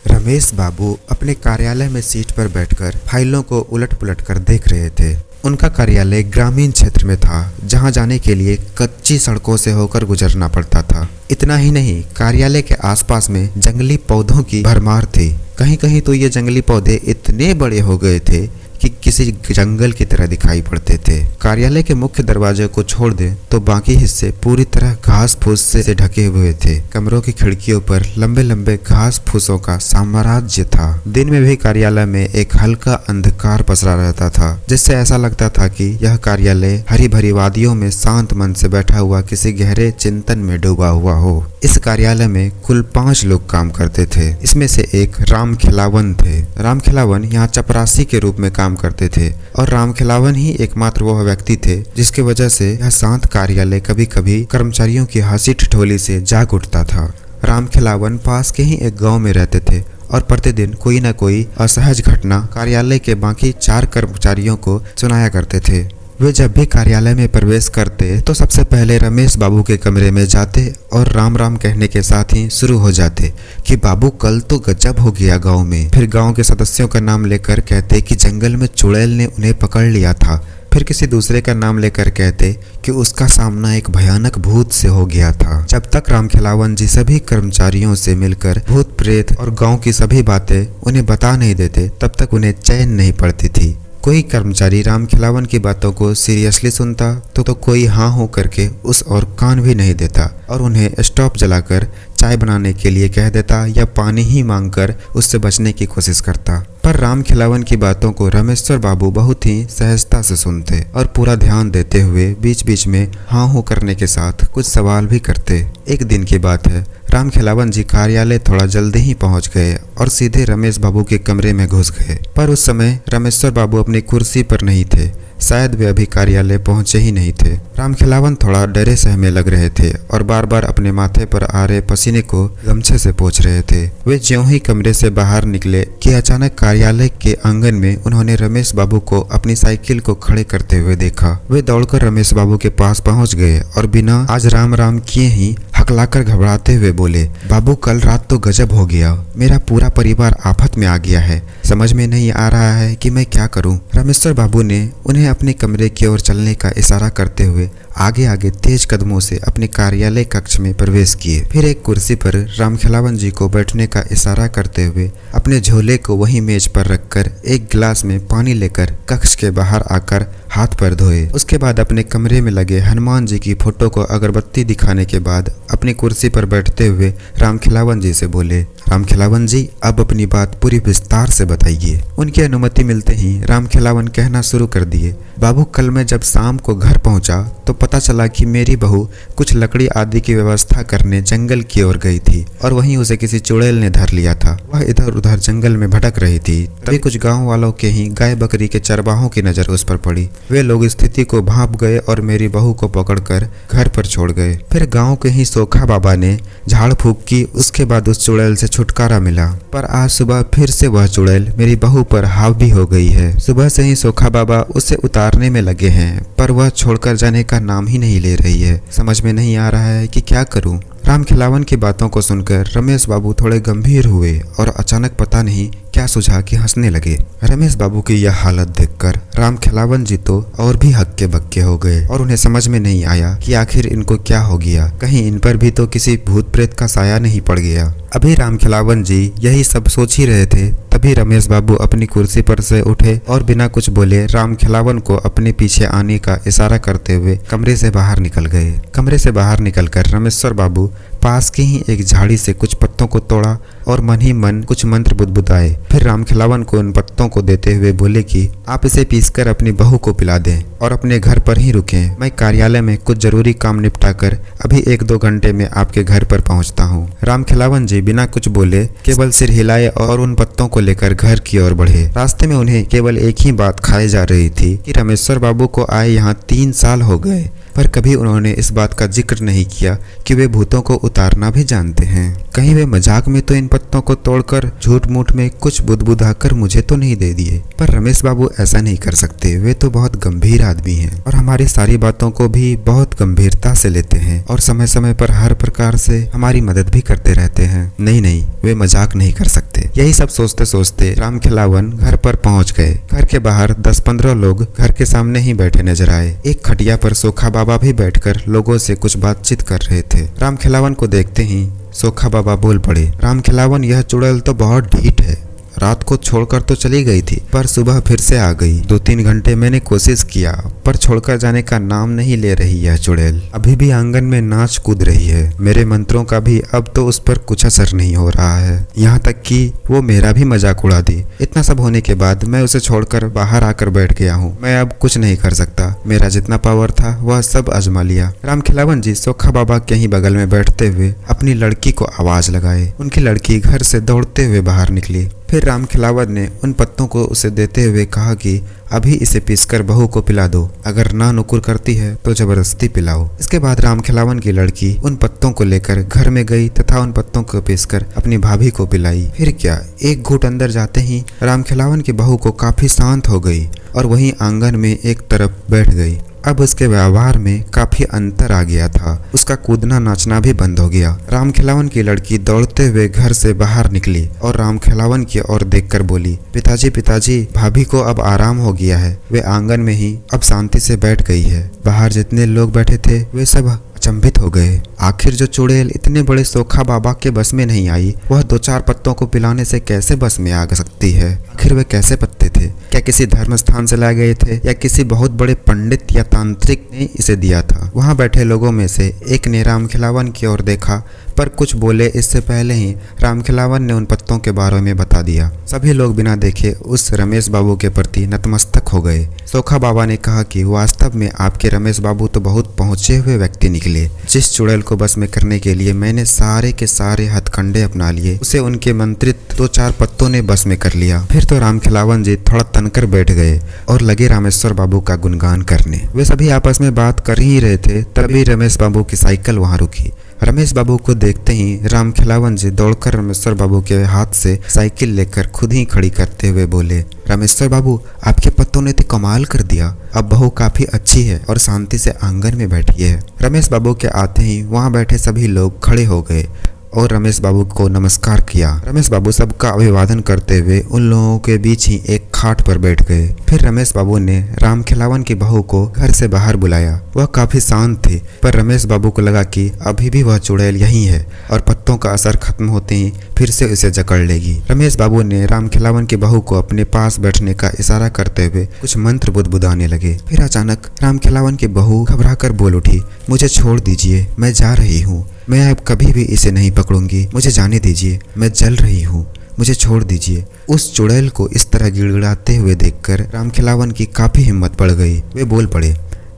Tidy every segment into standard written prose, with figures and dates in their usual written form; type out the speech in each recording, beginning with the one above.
रमेश बाबू अपने कार्यालय में सीट पर बैठकर फाइलों को उलट पुलट कर देख रहे थे। उनका कार्यालय ग्रामीण क्षेत्र में था, जहां जाने के लिए कच्ची सड़कों से होकर गुजरना पड़ता था। इतना ही नहीं, कार्यालय के आसपास में जंगली पौधों की भरमार थी। कहीं कहीं तो ये जंगली पौधे इतने बड़े हो गए थे कि किसी जंगल की तरह दिखाई पड़ते थे। कार्यालय के मुख्य दरवाजे को छोड़ दें तो बाकी हिस्से पूरी तरह घास फूस से ढके हुए थे। कमरों की खिड़कियों पर लंबे लंबे घास फूसों का साम्राज्य था। दिन में भी कार्यालय में एक हल्का अंधकार पसरा रहता था, जिससे ऐसा लगता था कि यह कार्यालय हरी भरी वादियों में शांत मन से बैठा हुआ किसी गहरे चिंतन में डूबा हुआ हो। इस कार्यालय में कुल 5 लोग काम करते थे। इसमें से एक राम खिलावन थे। राम खिलावन यहाँ चपरासी के रूप में काम करते थे और राम खिलावन ही एकमात्र वह व्यक्ति थे जिसकी वजह से यह शांत कार्यालय कभी कभी कर्मचारियों की हंसी ठिठोली से जाग उठता था। राम खिलावन पास के ही एक गांव में रहते थे और प्रतिदिन कोई न कोई असहज घटना कार्यालय के बाकी 4 कर्मचारियों को सुनाया करते थे। वे जब भी कार्यालय में प्रवेश करते तो सबसे पहले रमेश बाबू के कमरे में जाते और राम राम कहने के साथ ही शुरू हो जाते कि बाबू कल तो गजब हो गया गांव में। फिर गांव के सदस्यों का नाम लेकर कहते कि जंगल में चुड़ैल ने उन्हें पकड़ लिया था। फिर किसी दूसरे का नाम लेकर कहते कि उसका सामना एक भयानक भूत से हो गया था। जब तक राम खिलावन जी सभी कर्मचारियों से मिलकर भूत प्रेत और गांव की सभी बातें उन्हें बता नहीं देते, तब तक उन्हें चैन नहीं पड़ती थी। कोई कर्मचारी राम खिलावन की बातों को सीरियसली सुनता तो कोई हाँ हो करके उस और कान भी नहीं देता और उन्हें स्टोव जलाकर चाय बनाने के लिए कह देता या पानी ही मांगकर उससे बचने की कोशिश करता। पर राम खिलावन की बातों को रमेश्वर बाबू बहुत ही सहजता से सुनते और पूरा ध्यान देते हुए बीच बीच में हाँ हो करने के साथ कुछ सवाल भी करते। एक दिन की बात है, राम खिलावन जी कार्यालय थोड़ा जल्दी ही पहुंच गए और सीधे रमेश बाबू के कमरे में घुस गए। पर उस समय रमेश्वर बाबू अपनी कुर्सी पर नहीं थे, शायद वे अभी कार्यालय पहुंचे ही नहीं थे। राम खिलावन थोड़ा डरे सहमे लग रहे थे और बार बार अपने माथे पर आ रहे पसीने को गमछे से पोंछ रहे थे। वे ज्यों ही कमरे से बाहर निकले कि अचानक कार्यालय के आंगन में उन्होंने रमेश बाबू को अपनी साइकिल को खड़े करते हुए देखा। वे दौड़कर रमेश बाबू के पास पहुंच गए और बिना आज राम राम किए ही हकलाकर घबराते हुए बोले, बाबू कल रात तो गजब हो गया, मेरा पूरा परिवार आफत में आ गया है, समझ में नहीं आ रहा है कि मैं क्या करूं। रमेश्वर बाबू ने उन्हें अपने कमरे की ओर चलने का इशारा करते हुए आगे आगे तेज कदमों से अपने कार्यालय कक्ष में प्रवेश किए। फिर एक कुर्सी पर राम खिलावन जी को बैठने का इशारा करते हुए अपने झोले को वही मेज पर रखकर एक गिलास में पानी लेकर कक्ष के बाहर आकर हाथ पैर धोए। उसके बाद अपने कमरे में लगे हनुमान जी की फोटो को अगरबत्ती दिखाने के बाद अपनी कुर्सी पर बैठते हुए राम खिलावन जी से बोले, राम खिलावन जी अब अपनी बात पूरी विस्तार से बताइए। उनकी अनुमति मिलते ही राम खिलावन कहना शुरू कर दिए, बाबू कल मैं जब शाम को घर पहुंचा तो पता चला कि मेरी बहू कुछ लकड़ी आदि की व्यवस्था करने जंगल की ओर गई थी और वहीं उसे किसी चुड़ैल ने धर लिया था। वह इधर उधर जंगल में भटक रही थी। तभी कुछ गांव वालों के ही गाय बकरी के चरवाहों की नजर उस पर पड़ी। वे लोग स्थिति को भांप गए और मेरी बहू को पकड़कर घर पर छोड़ गए। फिर गांव के ही सोखा बाबा ने झाड़ फूंक की। उसके बाद उस चुड़ैल से छुटकारा मिला। पर आज सुबह फिर से वह चुड़ैल मेरी बहू पर हावी हो गई है। सुबह से ही सोखा बाबा उसे उतारने में लगे हैं, पर वह छोड़कर जाने का नाम ही नहीं ले रही है। समझ में नहीं आ रहा है कि क्या करूं। राम खिलावन की बातों को सुनकर रमेश बाबू थोड़े गंभीर हुए और अचानक पता नहीं क्या सुझा कि हंसने लगे। रमेश बाबू की यह हालत देखकर राम खिलावन जी तो और भी हक्के बक्के हो गए और उन्हें समझ में नहीं आया कि आखिर इनको क्या हो गया। कहीं इन पर भी तो किसी भूत प्रेत का साया नहीं पड़ गया। अभी राम खिलावन जी यही सब सोच ही रहे थे, तभी रमेश बाबू अपनी कुर्सी पर से उठे और बिना कुछ बोले राम खिलावन को अपने पीछे आने का इशारा करते हुए कमरे से बाहर निकल गए। कमरे से बाहर निकलकर रमेश्वर बाबू पास की ही एक झाड़ी से कुछ पत्तों को तोड़ा और मन ही मन कुछ मंत्र बुदबुदाए। फिर राम खिलावन को उन पत्तों को देते हुए बोले कि आप इसे पीसकर अपनी बहू को पिला दें और अपने घर पर ही रुकें। मैं कार्यालय में कुछ जरूरी काम निपटाकर अभी 1-2 घंटे में आपके घर पर पहुंचता हूं। राम खिलावन जी बिना कुछ बोले केवल सिर हिलाए और उन पत्तों को लेकर घर की ओर बढ़े। रास्ते में उन्हें केवल एक ही बात खाई जा रही थी कि रमेश्वर बाबू को आए यहाँ 3 साल हो गए, पर कभी उन्होंने इस बात का जिक्र नहीं किया कि वे भूतों को उतारना भी जानते हैं। कहीं वे मजाक में तो इन पत्तों को तोड़कर झूठ मूठ में कुछ बुदबुदाकर मुझे तो नहीं दे दिए। पर रमेश बाबू ऐसा नहीं कर सकते, वे तो बहुत गंभीर आदमी हैं और हमारी सारी बातों को भी बहुत गंभीरता से लेते हैं और समय समय पर हर प्रकार से हमारी मदद भी करते रहते हैं। नहीं नहीं, वे मजाक नहीं कर सकते। यही सब सोचते सोचते रामखिलावन घर पर पहुंच गए। घर के बाहर 10-15 लोग घर के सामने ही बैठे नजर आए। एक खटिया पर सोखा बाबा भी बैठकर लोगों से कुछ बातचीत कर रहे थे। रामखिलावन को देखते ही सोखा बाबा बोल पड़े, रामखिलावन, यह चुड़ैल तो बहुत ढीठ है। रात को छोड़कर तो चली गई थी पर सुबह फिर से आ गई। 2-3 घंटे मैंने कोशिश किया पर छोड़कर जाने का नाम नहीं ले रही यह चुड़ैल। अभी भी आंगन में नाच कूद रही है। मेरे मंत्रों का भी अब तो उस पर कुछ असर नहीं हो रहा है। यहाँ तक कि वो मेरा भी मजाक उड़ा दी। इतना सब होने के बाद मैं उसे छोड़कर बाहर आकर बैठ गया हूँ। मैं अब कुछ नहीं कर सकता। मेरा जितना पावर था वह सब आजमा लिया। रामखिलावन जी सोखा बाबा के ही बगल में बैठते हुए अपनी लड़की को आवाज लगाए। उनकी लड़की घर से दौड़ते हुए बाहर निकली। फिर रामखिलावन ने उन पत्तों को उसे देते हुए कहा कि अभी इसे पीसकर बहू को पिला दो, अगर ना नुकुर करती है तो जबरदस्ती पिलाओ। इसके बाद रामखिलावन की लड़की उन पत्तों को लेकर घर में गई तथा उन पत्तों को पीसकर अपनी भाभी को पिलाई। फिर क्या, एक घूंट अंदर जाते ही रामखिलावन की बहू को काफी शांत हो गई और वहीं आंगन में एक तरफ बैठ गई। अब उसके व्यवहार में काफी अंतर आ गया था। उसका कूदना नाचना भी बंद हो गया। रामखिलावन की लड़की दौड़ते हुए घर से बाहर निकली और रामखिलावन की ओर देखकर बोली, पिताजी पिताजी, भाभी को अब आराम हो गया है। वे आंगन में ही अब शांति से बैठ गई है। बाहर जितने लोग बैठे थे वे सब अचंभित हो गए। आखिर जो चुड़ैल इतने बड़े सोखा बाबा के बस में नहीं आई, वह 2-4 पत्तों को पिलाने से कैसे बस में आ सकती है? आखिर वे कैसे पत्ते थे? क्या किसी धर्म स्थान से लाए गए थे या किसी बहुत बड़े पंडित या तांत्रिक ने इसे दिया था? वहां बैठे लोगों में से एक ने रामखिलावन की ओर देखा पर कुछ बोले इससे पहले ही रामखिलावन ने उन पत्तों के बारे में बता दिया। सभी लोग बिना देखे उस रमेश बाबू के प्रति नतमस्तक हो गए। सोखा बाबा ने कहा कि वास्तव में आपके रमेश बाबू तो बहुत पहुंचे हुए व्यक्ति निकले। जिस चुड़ैल को बस में करने के लिए मैंने सारे के सारे हथकंडे अपना लिए, उसे उनके मंत्रित 2-4 पत्तों ने बस में कर लिया। फिर तो रामखिलावन जी थोड़ा तनकर बैठ गए और लगे रामेश्वर बाबू का गुणगान करने। वे सभी आपस में बात कर ही रहे थे तभी रमेश बाबू की साइकिल वहां रुकी। रमेश बाबू को देखते ही रामखिलावन जी दौड़कर रमेश्वर बाबू के हाथ से साइकिल लेकर खुद ही खड़ी करते हुए बोले, रमेश्वर बाबू, आपके पत्तों ने तो कमाल कर दिया। अब बहू काफी अच्छी है और शांति से आंगन में बैठी है। रमेश बाबू के आते ही वहां बैठे सभी लोग खड़े हो गए और रमेश बाबू को नमस्कार किया। रमेश बाबू सबका अभिवादन करते हुए उन लोगों के बीच ही एक खाट पर बैठ गए। फिर रमेश बाबू ने रामखिलावन की बहू को घर से बाहर बुलाया। वह काफी शांत थी पर रमेश बाबू को लगा कि अभी भी वह चुड़ैल यहीं है और पत्तों का असर खत्म होते ही फिर से उसे जकड़ लेगी। रमेश बाबू ने रामखिलावन की बहू को अपने पास बैठने का इशारा करते हुए कुछ मंत्र बुदबुदाने लगे। फिर अचानक रामखिलावन की बहू घबराकर बोल उठी, मुझे छोड़ दीजिए, मैं जा रही हूँ। मैं अब कभी भी इसे नहीं पकड़ूंगी। मुझे जाने दीजिए, मैं जल रही हूँ, मुझे छोड़ दीजिए। उस चुड़ैल को इस तरह गिड़गिड़ाते हुए देखकर रामखिलावन की काफी हिम्मत बढ़ गई। वे बोल पड़े,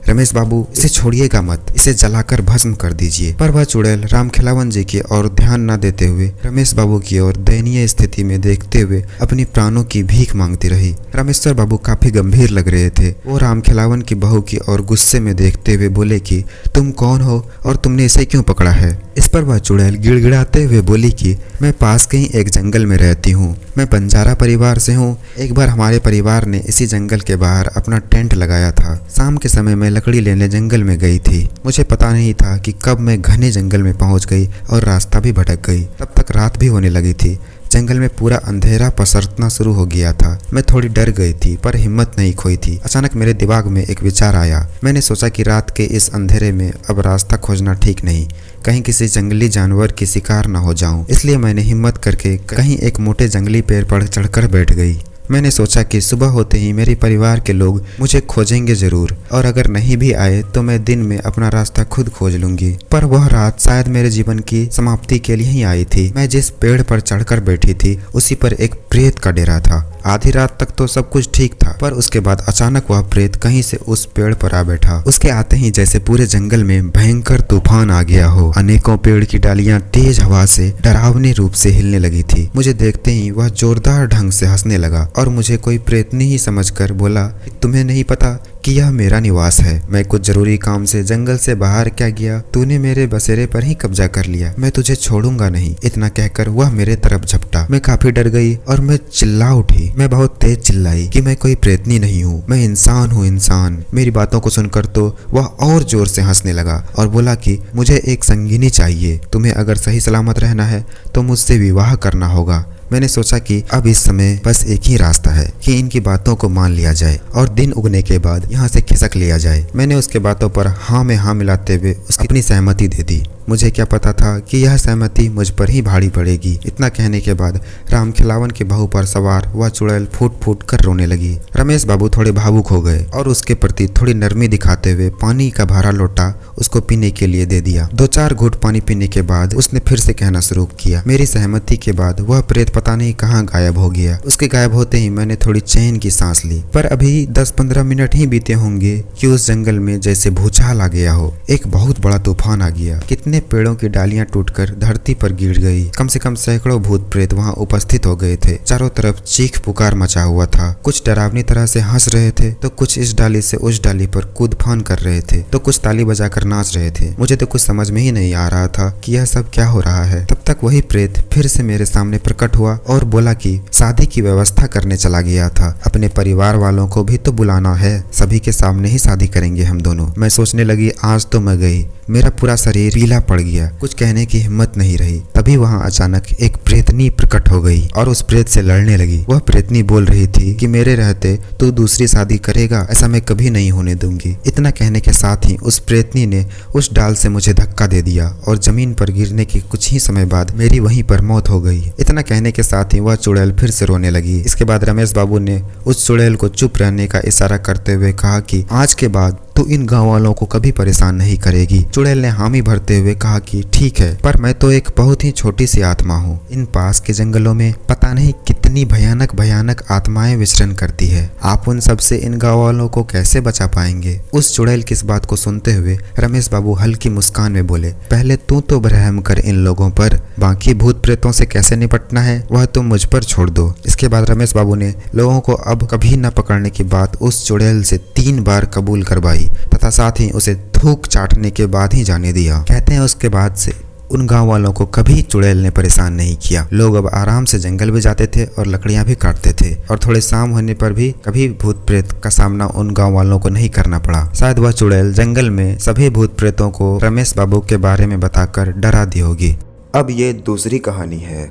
रमेश बाबू, इसे छोड़िएगा मत, इसे जलाकर भस्म कर दीजिए। पर वह चुड़ैल रामखिलावन जी की ओर ध्यान न देते हुए रमेश बाबू की ओर दयनीय स्थिति में देखते हुए अपनी प्राणों की भीख मांगती रही। रामेश्वर बाबू काफी गंभीर लग रहे थे। वो रामखिलावन की बहू की ओर गुस्से में देखते हुए बोले कि तुम कौन हो और तुमने इसे क्यों पकड़ा है? इस पर वह चुड़ैल गिड़गिड़ाते हुए बोली कि मैं पास के ही एक जंगल में रहती हूँ, मैं बंजारा परिवार से हूँ। एक बार हमारे परिवार ने इसी जंगल के बाहर अपना टेंट लगाया था। शाम के समय मैं लकड़ी लेने जंगल में गई थी। मुझे पता नहीं था कि कब मैं घने जंगल में पहुंच गई और रास्ता भी भटक गई। तब तक रात भी होने लगी थी। जंगल में पूरा अंधेरा पसरना शुरू हो गया था। मैं थोड़ी डर गई थी पर हिम्मत नहीं खोई थी। अचानक मेरे दिमाग में एक विचार आया। मैंने सोचा कि रात के इस अंधेरे में अब रास्ता खोजना ठीक नहीं, कहीं किसी जंगली जानवर की शिकार न हो जाऊं। इसलिए मैंने हिम्मत करके कहीं एक मोटे जंगली पेड़ पर चढ़कर बैठ गई। मैंने सोचा कि सुबह होते ही मेरे परिवार के लोग मुझे खोजेंगे जरूर और अगर नहीं भी आए तो मैं दिन में अपना रास्ता खुद खोज लूंगी। पर वह रात शायद मेरे जीवन की समाप्ति के लिए ही आई थी। मैं जिस पेड़ पर चढ़कर बैठी थी उसी पर एक प्रेत का डेरा था। आधी रात तक तो सब कुछ ठीक था पर उसके बाद अचानक वह प्रेत कहीं से उस पेड़ पर आ बैठा। उसके आते ही जैसे पूरे जंगल में भयंकर तूफान आ गया हो। अनेकों पेड़ की डालियां तेज हवा से डरावने रूप से हिलने लगी थी। मुझे देखते ही वह जोरदार ढंग से हंसने लगा और मुझे कोई प्रेतनी ही समझकर बोला, तुम्हें नहीं पता कि यह मेरा निवास है। मैं कुछ जरूरी काम से जंगल से बाहर क्या गया, तूने मेरे बसेरे पर ही कब्जा कर लिया, मैं तुझे छोड़ूंगा नहीं। इतना कहकर वह मेरे तरफ झपटा। मैं काफी डर गई और मैं चिल्ला उठी। मैं बहुत तेज चिल्लाई कि मैं कोई प्रेतनी नहीं हूँ, मैं इंसान हूँ, इंसान। मेरी बातों को सुनकर तो वह और जोर से हंसने लगा और बोला कि मुझे एक संगिनी चाहिए, तुम्हें अगर सही सलामत रहना है तो मुझसे विवाह करना होगा। मैंने सोचा कि अब इस समय बस एक ही रास्ता है कि इनकी बातों को मान लिया जाए और दिन उगने के बाद यहाँ से खिसक लिया जाए। मैंने उसके बातों पर हाँ में हाँ मिलाते हुए उसकी अपनी सहमति दे दी। मुझे क्या पता था कि यह सहमति मुझ पर ही भारी पड़ेगी। इतना कहने के बाद राम खिलावन के बहू पर सवार वह चुड़ैल फूट फूट कर रोने लगी। रमेश बाबू थोड़े भावुक हो गए और उसके प्रति थोड़ी नरमी दिखाते हुए पानी का भरा लोटा उसको पीने के लिए दे दिया। 2-4 घूंट पानी पीने के बाद उसने फिर से कहना शुरू किया। मेरी सहमति के बाद वह प्रेत पता नहीं कहाँ गायब हो गया। उसके गायब होते ही मैंने थोड़ी चैन की सांस ली। पर अभी 10-15 मिनट ही बीते होंगे कि उस जंगल में जैसे भूचाल आ गया हो। एक बहुत बड़ा तूफान आ गया। कितने पेड़ों की डालियां टूटकर धरती पर गिर गई। कम से कम सैकड़ों भूत प्रेत वहां उपस्थित हो गए थे। चारों तरफ चीख पुकार मचा हुआ था। कुछ डरावनी तरह से हंस रहे थे तो कुछ इस डाली से उस डाली पर कूद फान कर रहे थे तो कुछ ताली बजाकर नाच रहे थे। मुझे तो कुछ समझ में ही नहीं आ रहा था कि यह सब क्या हो रहा है। तब तक वही प्रेत फिर से मेरे सामने प्रकट हुआ और बोला कि शादी की व्यवस्था करने चला गया था। अपने परिवार वालों को भी तो बुलाना है, सभी के सामने ही शादी करेंगे हम दोनों। मैं सोचने लगी आज तो मैं गई। मेरा पूरा शरीर पीला पड़ गया, कुछ कहने की हिम्मत नहीं रही। तभी वहां अचानक एक प्रेतनी प्रकट हो गई और उस प्रेत से लड़ने लगी। वह प्रेतनी बोल रही थी कि मेरे रहते तू दूसरी शादी करेगा, ऐसा मैं कभी नहीं होने दूंगी। इतना कहने के साथ ही उस प्रेतनी ने उस डाल से मुझे धक्का दे दिया और जमीन पर गिरने के कुछ ही समय बाद मेरी वहीं पर मौत हो गई। इतना कहने के साथ ही वह चुड़ैल फिर से रोने लगी। इसके बाद रमेश बाबू ने उस चुड़ैल को चुप रहने का इशारा करते हुए कहा कि आज के बाद तो इन गांव वालों को कभी परेशान नहीं करेगी। चुड़ैल ने हामी भरते हुए कहा कि ठीक है, पर मैं तो एक बहुत ही छोटी सी आत्मा हूँ। इन पास के जंगलों में पता नहीं कितनी भयानक भयानक आत्माएं विचरण करती है। आप उन सब से इन गांव वालों को कैसे बचा पाएंगे? उस चुड़ैल की इस बात को सुनते हुए रमेश बाबू हल्की मुस्कान में बोले, पहले तू तो रहम कर इन लोगों पर, बाकी भूत प्रेतों से कैसे निपटना है वह तुम मुझ पर छोड़ दो। इसके बाद रमेश बाबू ने लोगों को अब कभी न पकड़ने की बात उस चुड़ैल से 3 बार कबूल करवाई तथा साथ ही उसे थूक चाटने के बाद ही जाने दिया। कहते हैं उसके बाद से उन गांव वालों को कभी चुड़ैल ने परेशान नहीं किया। लोग अब आराम से जंगल में जाते थे और लकड़ियां भी काटते थे और थोड़े शाम होने पर भी कभी भूत प्रेत का सामना उन गांव वालों को नहीं करना पड़ा। शायद वह चुड़ैल जंगल में सभी भूत प्रेतों को रमेश बाबू के बारे में बताकर डरा दी होगी। अब ये दूसरी कहानी है।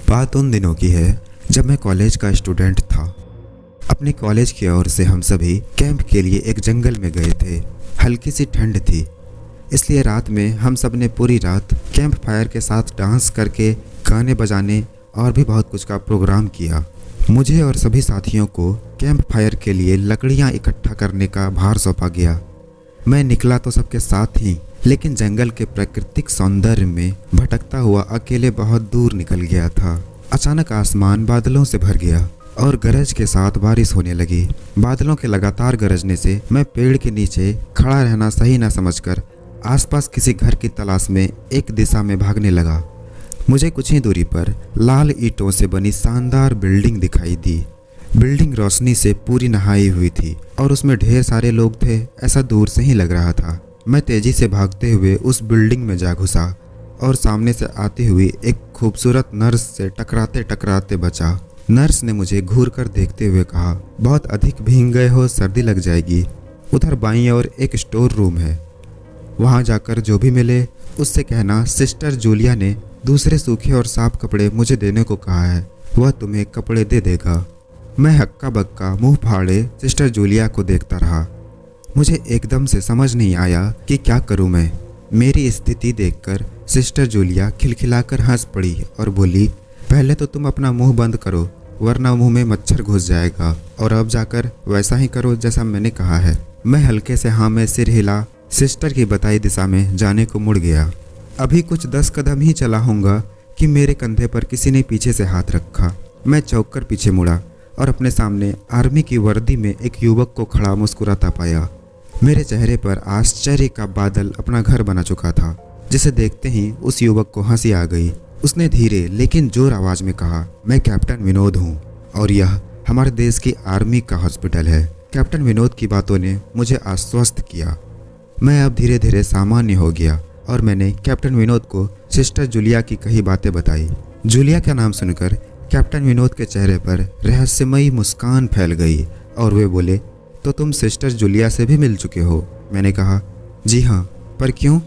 बात उन दिनों की है जब मैं कॉलेज का स्टूडेंट था। अपने कॉलेज की ओर से हम सभी कैंप के लिए एक जंगल में गए थे। हल्की सी ठंड थी, इसलिए रात में हम सब ने पूरी रात कैंप फायर के साथ डांस करके गाने बजाने और भी बहुत कुछ का प्रोग्राम किया। मुझे और सभी साथियों को कैंप फायर के लिए लकड़ियां इकट्ठा करने का भार सौंपा गया। मैं निकला तो सबके साथ ही, लेकिन जंगल के प्राकृतिक सौंदर्य में भटकता हुआ अकेले बहुत दूर निकल गया था। अचानक आसमान बादलों से भर गया और गरज के साथ बारिश होने लगी। बादलों के लगातार गरजने से मैं पेड़ के नीचे खड़ा रहना सही न समझकर आसपास किसी घर की तलाश में एक दिशा में भागने लगा। मुझे कुछ ही दूरी पर लाल ईंटों से बनी शानदार बिल्डिंग दिखाई दी। बिल्डिंग रोशनी से पूरी नहाई हुई थी और उसमें ढेर सारे लोग थे, ऐसा दूर से ही लग रहा था। मैं तेजी से भागते हुए उस बिल्डिंग में जा घुसा और सामने से आती हुई एक खूबसूरत नर्स से टकराते टकराते बचा। नर्स ने मुझे घूर कर देखते हुए कहा, बहुत अधिक भीग गए हो, सर्दी लग जाएगी। उधर बाईं ओर एक स्टोर रूम है, वहां जाकर जो भी मिले उससे कहना सिस्टर जूलिया ने दूसरे सूखे और साफ कपड़े मुझे देने को कहा है, वह तुम्हें कपड़े दे देगा। मैं हक्का बक्का मुंह फाड़े सिस्टर जूलिया को देखता रहा। मुझे एकदम से समझ नहीं आया कि क्या करूं मैं। मेरी स्थिति देखकर सिस्टर जूलिया खिलखिलाकर हंस पड़ी और बोली, पहले तो तुम अपना मुंह बंद करो, वरना मुंह में मच्छर घुस जाएगा, और अब जाकर वैसा ही करो जैसा मैंने कहा है। मैं हल्के से हाँ में सिर हिला सिस्टर की बताई दिशा में जाने को मुड़ गया। अभी कुछ 10 कदम ही चला होऊंगा कि मेरे कंधे पर किसी ने पीछे से हाथ रखा। मैं चौंक कर पीछे मुड़ा और अपने सामने आर्मी की वर्दी में एक युवक को खड़ा मुस्कुराता पाया। मेरे चेहरे पर आश्चर्य का बादल अपना घर बना चुका था, जिसे देखते ही उस युवक को हंसी आ गई। उसने धीरे लेकिन जोर आवाज में कहा, मैं कैप्टन विनोद हूँ और यह हमारे देश की आर्मी का हॉस्पिटल है। कैप्टन विनोद की बातों ने मुझे आश्वस्त किया। मैं अब धीरे धीरे सामान्य हो गया और मैंने कैप्टन विनोद को सिस्टर जूलिया की कई बातें बताई। जूलिया का नाम सुनकर कैप्टन विनोद के चेहरे पर रहस्यमयी मुस्कान फैल गई और वे बोले, तो तुम सिस्टर जूलिया से भी मिल चुके हो? मैंने कहा, जी हाँ, पर क्यों?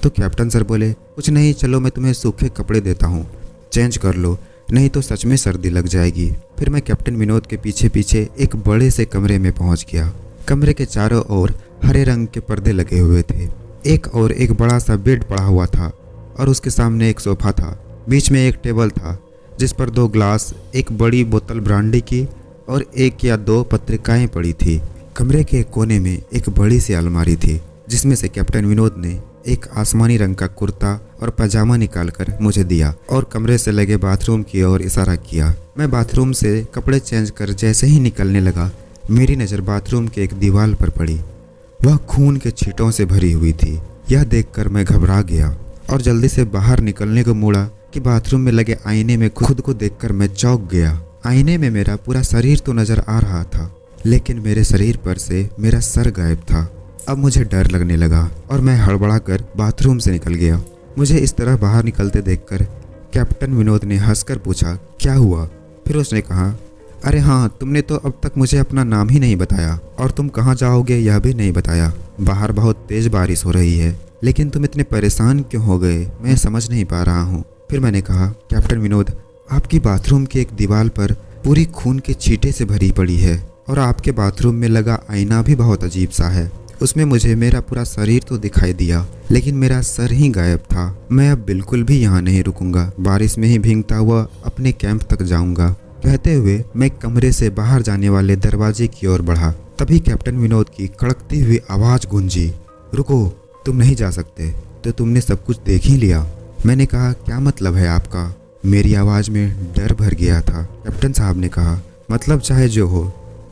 तो कैप्टन सर बोले, कुछ नहीं, चलो मैं तुम्हें सूखे कपड़े देता हूँ, चेंज कर लो, नहीं तो सच में सर्दी लग जाएगी। फिर मैं कैप्टन विनोद के पीछे पीछे एक बड़े से कमरे में पहुँच गया। कमरे के चारों ओर हरे रंग के पर्दे लगे हुए थे। एक और एक बड़ा सा बेड पड़ा हुआ था और उसके सामने एक सोफा था। बीच में एक टेबल था जिस पर 2 ग्लास, एक बड़ी बोतल ब्रांडी की और 1 या 2 पत्रिकाएं पड़ी थी। कमरे के एक कोने में एक बड़ी सी अलमारी थी जिसमें से कैप्टन विनोद ने एक आसमानी रंग का कुर्ता और पजामा निकालकर मुझे दिया और कमरे से लगे बाथरूम की ओर इशारा किया। मैं बाथरूम से कपड़े चेंज कर जैसे ही निकलने लगा, मेरी नज़र बाथरूम के एक दीवार पर पड़ी। वह खून के छींटों से भरी हुई थी। यह देखकर मैं घबरा गया और जल्दी से बाहर निकलने को मुड़ा कि बाथरूम में लगे आईने में खुद को देखकर मैं चौंक गया। आईने में मेरा पूरा शरीर तो नजर आ रहा था, लेकिन मेरे शरीर पर से मेरा सर गायब था। अब मुझे डर लगने लगा और मैं हड़बड़ाकर बाथरूम से निकल गया। मुझे इस तरह बाहर निकलते देखकर कैप्टन विनोद ने हंसकर पूछा, क्या हुआ? फिर उसने कहा, अरे हाँ, तुमने तो अब तक मुझे अपना नाम ही नहीं बताया और तुम कहाँ जाओगे यह भी नहीं बताया। बाहर बहुत तेज बारिश हो रही है, लेकिन तुम इतने परेशान क्यों हो गए, मैं समझ नहीं पा रहा हूँ। फिर मैंने कहा, कैप्टन विनोद, आपकी बाथरूम की एक दीवार पर पूरी खून के छींटे से भरी पड़ी है और आपके बाथरूम में लगा आईना भी बहुत अजीब सा है। उसमें मुझे मेरा पूरा शरीर तो दिखाई दिया, लेकिन मेरा सर ही गायब था। मैं अब बिल्कुल भी यहाँ नहीं रुकूंगा, बारिश में ही भीगता हुआ अपने कैंप तक जाऊंगा। कहते हुए मैं कमरे से बाहर जाने वाले दरवाजे की ओर बढ़ा। तभी कैप्टन विनोद की कड़कती हुई आवाज़ गूंजी, रुको, तुम नहीं जा सकते, तो तुमने सब कुछ देख ही लिया। मैंने कहा, क्या मतलब है आपका? मेरी आवाज़ में डर भर गया था। कैप्टन साहब ने कहा, मतलब चाहे जो हो,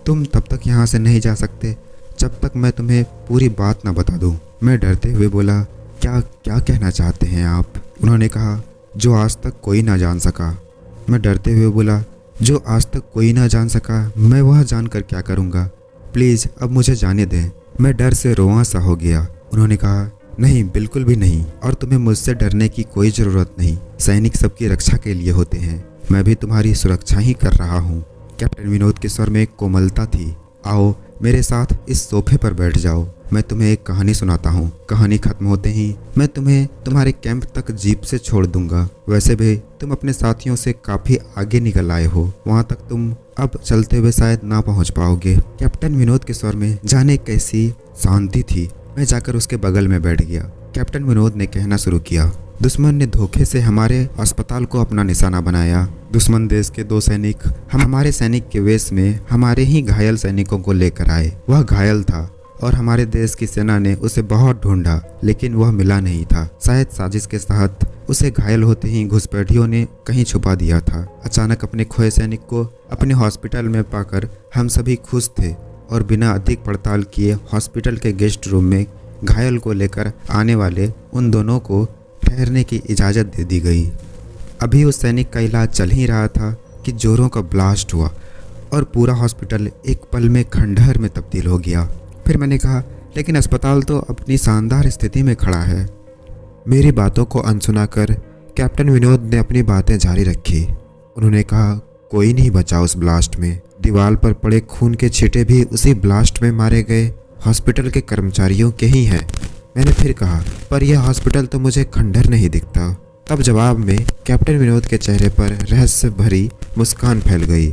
तुम तब तक यहाँ से नहीं जा सकते जब तक मैं तुम्हें पूरी बात ना बता दूँ। मैं डरते हुए बोला, क्या क्या कहना चाहते हैं आप? उन्होंने कहा, जो आज तक कोई ना जान सका। मैं डरते हुए बोला, जो आज तक कोई ना जान सका, मैं वह जानकर क्या करूँगा? प्लीज़ अब मुझे जाने दें। मैं डर से रोआ सा हो गया। उन्होंने कहा, नहीं, बिल्कुल भी नहीं, और तुम्हें मुझसे डरने की कोई ज़रूरत नहीं। सैनिक सबकी रक्षा के लिए होते हैं, मैं भी तुम्हारी सुरक्षा ही कर रहा हूँ। कैप्टन विनोद के स्वर में कोमलता थी। आओ मेरे साथ इस सोफे पर बैठ जाओ, मैं तुम्हें एक कहानी सुनाता हूँ। कहानी खत्म होते ही मैं तुम्हें तुम्हारे कैंप तक जीप से छोड़ दूंगा। वैसे भी तुम अपने साथियों से काफ़ी आगे निकल आए हो, वहाँ तक तुम अब चलते हुए शायद ना पहुँच पाओगे। कैप्टन विनोद के स्वर में जाने कैसी शांति थी। मैं जाकर उसके बगल में बैठ गया। कैप्टन विनोद ने कहना शुरू किया, दुश्मन ने धोखे से हमारे अस्पताल को अपना निशाना बनाया। दुश्मन देश के 2 सैनिक हमारे सैनिक के वेश में हमारे ही घायल सैनिकों को लेकर आए। वह घायल था और हमारे देश की सेना ने उसे बहुत ढूंढा, लेकिन वह मिला नहीं था। शायद साजिश के तहत उसे घायल होते ही घुसपैठियों ने कहीं छुपा दिया था। अचानक अपने खोए सैनिक को अपने हॉस्पिटल में पाकर हम सभी खुश थे और बिना अधिक पड़ताल किए हॉस्पिटल के गेस्ट रूम में घायल को लेकर आने वाले उन दोनों को ठहरने की इजाज़त दे दी गई। अभी उस सैनिक का इलाज चल ही रहा था कि जोरों का ब्लास्ट हुआ और पूरा हॉस्पिटल एक पल में खंडहर में तब्दील हो गया। फिर मैंने कहा, लेकिन अस्पताल तो अपनी शानदार स्थिति में खड़ा है। मेरी बातों को अनसुना कर कैप्टन विनोद ने अपनी बातें जारी रखी। उन्होंने कहा, कोई नहीं बचा उस ब्लास्ट में। दीवार पर पड़े खून के छींटे भी उसी ब्लास्ट में मारे गए हॉस्पिटल के कर्मचारियों के ही हैं। मैंने फिर कहा, पर यह हॉस्पिटल तो मुझे खंडहर नहीं दिखता। तब जवाब में कैप्टन विनोद के चेहरे पर रहस्य भरी मुस्कान फैल गई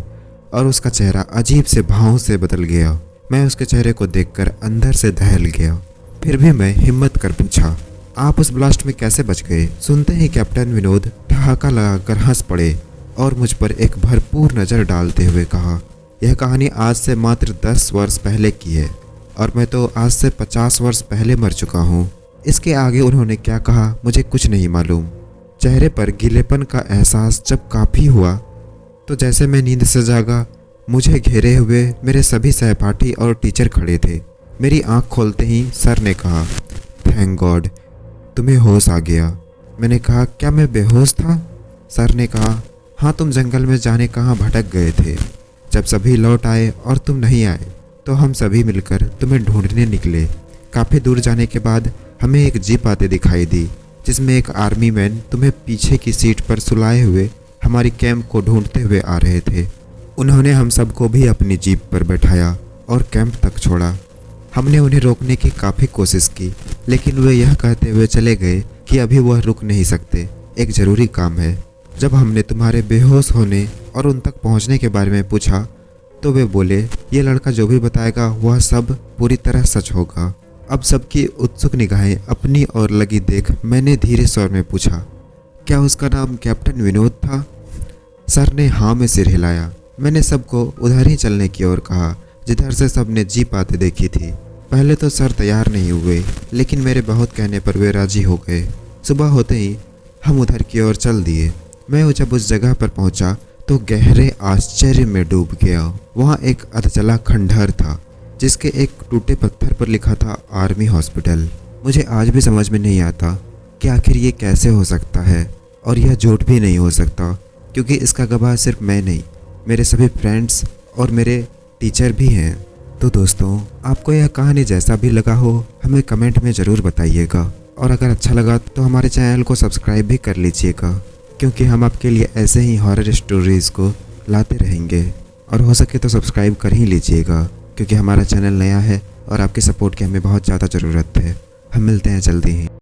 और उसका चेहरा अजीब से भावों से बदल गया। मैं उसके चेहरे को देखकर अंदर से दहल गया। फिर भी मैं हिम्मत कर पूछा, आप उस ब्लास्ट में कैसे बच गए? सुनते ही कैप्टन विनोद ठहाका लगाकर हंस पड़े और मुझ पर एक भरपूर नज़र डालते हुए कहा, यह कहानी आज से मात्र 10 वर्ष पहले की है और मैं तो आज से 50 वर्ष पहले मर चुका हूँ। इसके आगे उन्होंने क्या कहा मुझे कुछ नहीं मालूम। चेहरे पर गीलेपन का एहसास जब काफ़ी हुआ तो जैसे मैं नींद से जागा, मुझे घेरे हुए मेरे सभी सहपाठी और टीचर खड़े थे। मेरी आंख खोलते ही सर ने कहा, थैंक गॉड, तुम्हें होश आ गया। मैंने कहा, क्या मैं बेहोश था? सर ने कहा, हाँ, तुम जंगल में जाने कहाँ भटक गए थे। जब सभी लौट आए और तुम नहीं आए तो हम सभी मिलकर तुम्हें ढूंढने निकले। काफ़ी दूर जाने के बाद हमें एक जीप आते दिखाई दी, जिसमें एक आर्मी मैन तुम्हें पीछे की सीट पर सुलाए हुए हमारी कैंप को ढूंढते हुए आ रहे थे। उन्होंने हम सबको भी अपनी जीप पर बैठाया और कैंप तक छोड़ा। हमने उन्हें रोकने की काफ़ी कोशिश की, लेकिन वे यह कहते हुए चले गए कि अभी वह रुक नहीं सकते, एक ज़रूरी काम है। जब हमने तुम्हारे बेहोश होने और उन तक पहुंचने के बारे में पूछा तो वे बोले ये लड़का जो भी बताएगा वह सब पूरी तरह सच होगा। अब सबकी उत्सुक निगाहें अपनी ओर लगी देख मैंने धीरे स्वर में पूछा, क्या उसका नाम कैप्टन विनोद था? सर ने हाँ में सिर हिलाया। मैंने सबको उधर ही चलने की ओर कहा जिधर से सबने जीप आते देखी थी। पहले तो सर तैयार नहीं हुए, लेकिन मेरे बहुत कहने पर वे राजी हो गए। सुबह होते ही हम उधर की ओर चल दिए। मैं जब उस जगह पर पहुंचा तो गहरे आश्चर्य में डूब गया। वहाँ एक अधजला खंडहर था जिसके एक टूटे पत्थर पर लिखा था आर्मी हॉस्पिटल। मुझे आज भी समझ में नहीं आता कि आखिर ये कैसे हो सकता है, और यह झूठ भी नहीं हो सकता क्योंकि इसका गवाह सिर्फ मैं नहीं, मेरे सभी फ्रेंड्स और मेरे टीचर भी हैं। तो दोस्तों, आपको यह कहानी जैसा भी लगा हो हमें कमेंट में ज़रूर बताइएगा, और अगर अच्छा लगा तो हमारे चैनल को सब्सक्राइब भी कर लीजिएगा, क्योंकि हम आपके लिए ऐसे ही हॉरर स्टोरीज़ को लाते रहेंगे। और हो सके तो सब्सक्राइब कर ही लीजिएगा, क्योंकि हमारा चैनल नया है और आपके सपोर्ट की हमें बहुत ज़्यादा ज़रूरत है। हम मिलते हैं जल्दी ही।